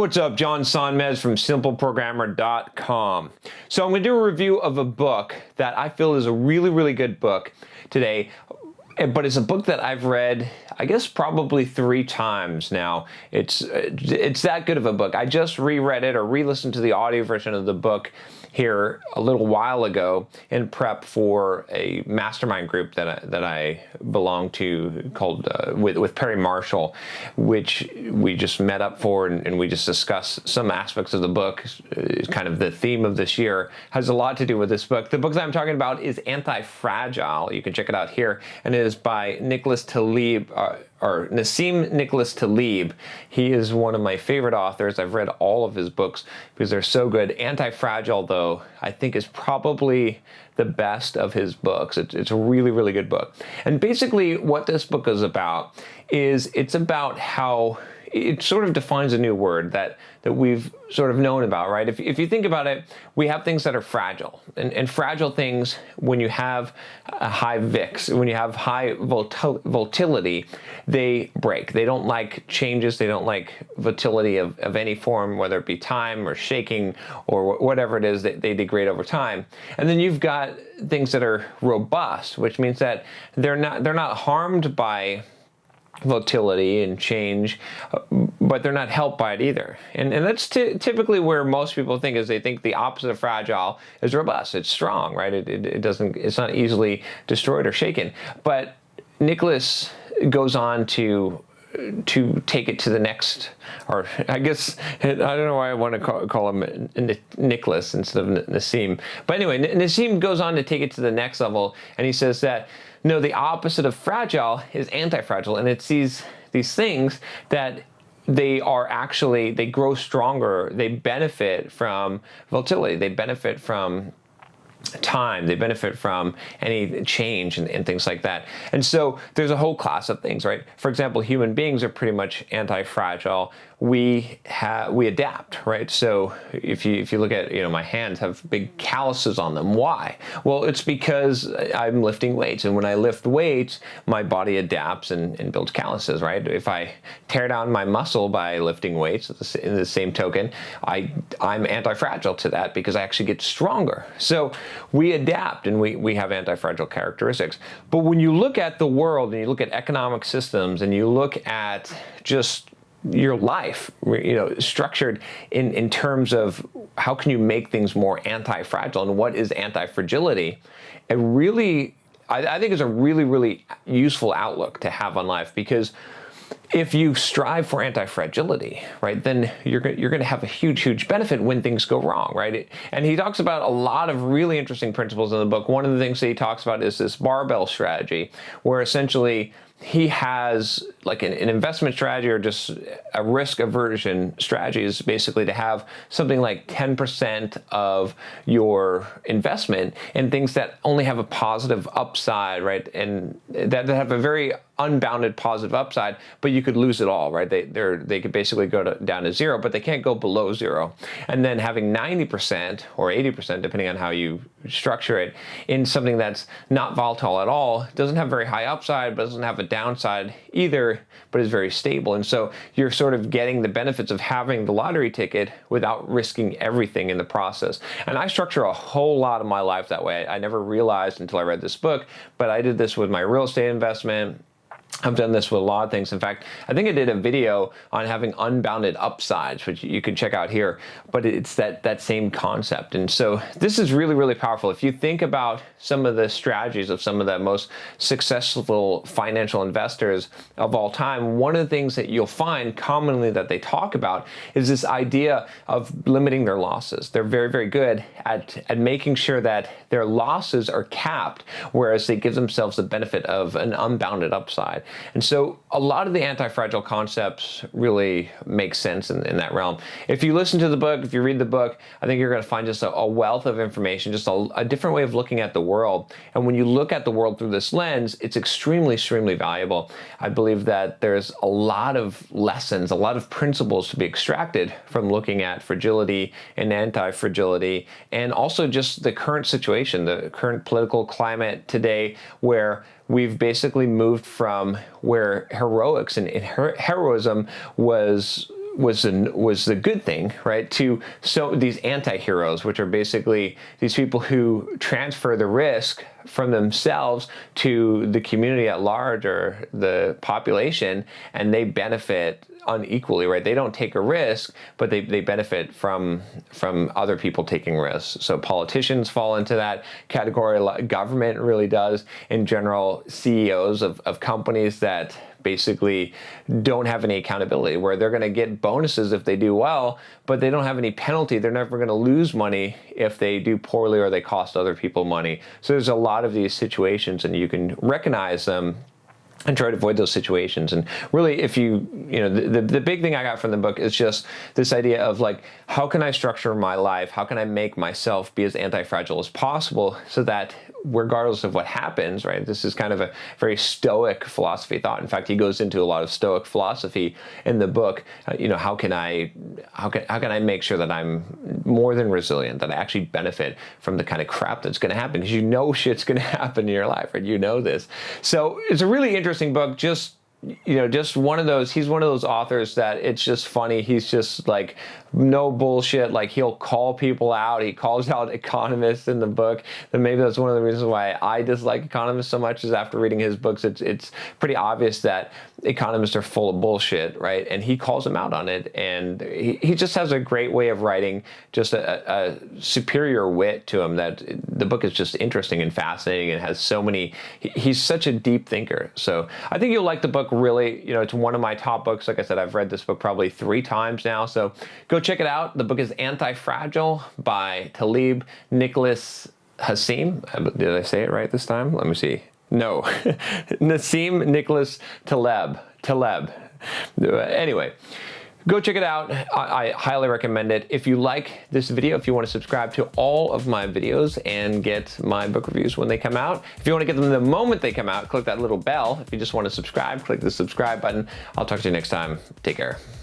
what's up? John Sonmez from simpleprogrammer.com. So I'm going to do a review of a book that I feel is a really, really good book today. But it's a book that I've read, I guess, probably 3 times now. It's that good of a book. I just reread it or re-listened to the audio version of the book here a little while ago in prep for a mastermind group that I belong to called with Perry Marshall, which we just met up for and we just discussed some aspects of the book. It's kind of the theme of this year has a lot to do with this book. The book that I'm talking about is Antifragile. You can check it out here, and it is by Nicholas Taleb, or Nassim Nicholas Taleb. He is one of my favorite authors. I've read all of his books because they're so good. Antifragile, though, I think is probably the best of his books. It's a really, really good book. And basically what this book is about is it's about how it sort of defines a new word that we've sort of known about, right? If you think about it, we have things that are fragile. And fragile things, when you have a high VIX, when you have high volatility, they break. They don't like changes. They don't like volatility of any form, whether it be time or shaking or whatever it is, they degrade over time. And then you've got things that are robust, which means that they're not harmed by volatility and change, but they're not helped by it either. And that's typically where most people think is they think the opposite of fragile is robust. It's strong, right? It's not easily destroyed or shaken. But Nicholas goes on to take it to the next, or I guess, I don't know why I want to call him Nicholas instead of Nassim. But anyway, Nassim goes on to take it to the next level, and he says that, no, the opposite of fragile is anti-fragile, and it's these things that they grow stronger, they benefit from volatility, they benefit from time, they benefit from any change and things like that. And so there's a whole class of things, right? For example, human beings are pretty much anti-fragile. We adapt, right? So if you look at, my hands have big calluses on them. Why? Well, it's because I'm lifting weights, and when I lift weights, my body adapts and builds calluses, right? If I tear down my muscle by lifting weights, in the same token, I'm anti-fragile to that because I actually get stronger. So we adapt, and we have anti-fragile characteristics. But when you look at the world and you look at economic systems and you look at just your life, structured in terms of how can you make things more anti-fragile and what is anti-fragility, I think is a really, really useful outlook to have on life, because if you strive for anti-fragility, right, then you're going to have a huge, huge benefit when things go wrong, right? And he talks about a lot of really interesting principles in the book. One of the things that he talks about is this barbell strategy, where essentially he has like an investment strategy, or just a risk aversion strategy, is basically to have something like 10% of your investment in things that only have a positive upside, right? And that have a very unbounded positive upside, but you could lose it all, right? They could basically go down to zero, but they can't go below zero. And then having 90% or 80%, depending on how you structure it, in something that's not volatile at all, doesn't have very high upside, but doesn't have a downside either, but is very stable. And so you're sort of getting the benefits of having the lottery ticket without risking everything in the process. And I structure a whole lot of my life that way. I never realized until I read this book, but I did this with my real estate investment. I've done this with a lot of things. In fact, I think I did a video on having unbounded upsides, which you can check out here, but it's that same concept. And so this is really, really powerful. If you think about some of the strategies of some of the most successful financial investors of all time, one of the things that you'll find commonly that they talk about is this idea of limiting their losses. They're very, very good at making sure that their losses are capped, whereas they give themselves the benefit of an unbounded upside. And so a lot of the anti-fragile concepts really make sense in that realm. If you listen to the book, if you read the book, I think you're going to find just a wealth of information, just a different way of looking at the world. And when you look at the world through this lens, it's extremely, extremely valuable. I believe that there's a lot of lessons, a lot of principles to be extracted from looking at fragility and anti-fragility, and also just the current situation, the current political climate today, where we've basically moved from where heroics and heroism was the good thing, right? To these anti-heroes, which are basically these people who transfer the risk from themselves to the community at large or the population, and they benefit unequally, right? They don't take a risk, but they benefit from other people taking risks. So politicians fall into that category. Government really does. In general, CEOs of companies that basically don't have any accountability, where they're going to get bonuses if they do well, but they don't have any penalty. They're never going to lose money if they do poorly or they cost other people money. So there's a lot of these situations, and you can recognize them and try to avoid those situations. And really, if the big thing I got from the book is just this idea of like, how can I structure my life? How can I make myself be as anti-fragile as possible so that regardless of what happens, right? This is kind of a very stoic philosophy thought. In fact, he goes into a lot of stoic philosophy in the book. How can I make sure that I'm more than resilient, that I actually benefit from the kind of crap that's going to happen? Because shit's going to happen in your life, right? You know this. So it's a really interesting book. Just one of those, he's one of those authors that it's just funny. He's just like, no bullshit. Like, he'll call people out. He calls out economists in the book. And maybe that's one of the reasons why I dislike economists so much, is after reading his books, it's pretty obvious that economists are full of bullshit, right? And he calls them out on it. And he just has a great way of writing, just a superior wit to him, that the book is just interesting and fascinating and has so many, he's such a deep thinker. So I think you'll like the book. Really, it's one of my top books. Like I said, I've read this book probably 3 times now. So go check it out. The book is Antifragile by Taleb Nicholas Hassim. Did I say it right this time? Let me see. No, Nassim Nicholas Taleb. Anyway, go check it out. I highly recommend it. If you like this video, if you want to subscribe to all of my videos and get my book reviews when they come out, if you want to get them the moment they come out, click that little bell. If you just want to subscribe, click the subscribe button. I'll talk to you next time. Take care.